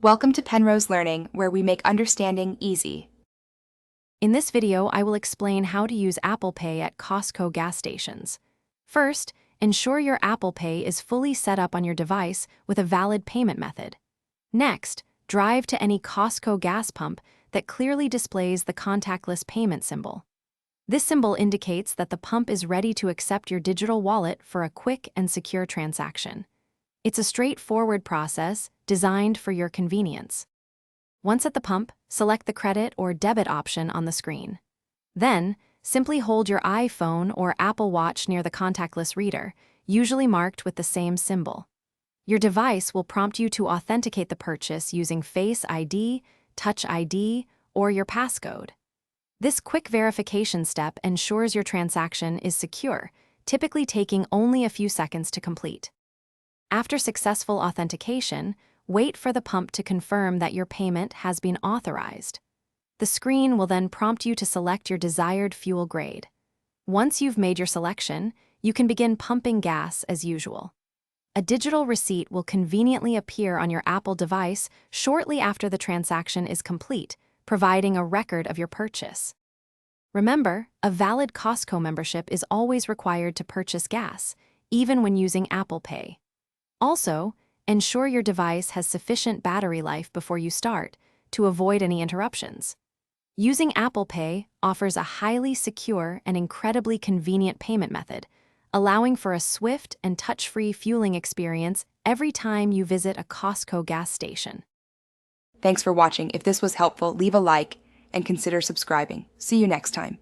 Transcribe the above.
Welcome to Penrose Learning, where we make understanding easy. In this video, I will explain how to use Apple Pay at Costco gas stations. First, ensure your Apple Pay is fully set up on your device with a valid payment method. Next, drive to any Costco gas pump that clearly displays the contactless payment symbol. This symbol indicates that the pump is ready to accept your digital wallet for a quick and secure transaction. It's a straightforward process designed for your convenience. Once at the pump, select the credit or debit option on the screen. Then, simply hold your iPhone or Apple Watch near the contactless reader, usually marked with the same symbol. Your device will prompt you to authenticate the purchase using Face ID, Touch ID, or your passcode. This quick verification step ensures your transaction is secure, typically taking only a few seconds to complete. After successful authentication, wait for the pump to confirm that your payment has been authorized. The screen will then prompt you to select your desired fuel grade. Once you've made your selection, you can begin pumping gas as usual. A digital receipt will conveniently appear on your Apple device shortly after the transaction is complete, providing a record of your purchase. Remember, a valid Costco membership is always required to purchase gas, even when using Apple Pay. Also, ensure your device has sufficient battery life before you start to avoid any interruptions. Using Apple Pay offers a highly secure and incredibly convenient payment method, allowing for a swift and touch-free fueling experience every time you visit a Costco gas station. Thanks for watching. If this was helpful, leave a like and consider subscribing. See you next time.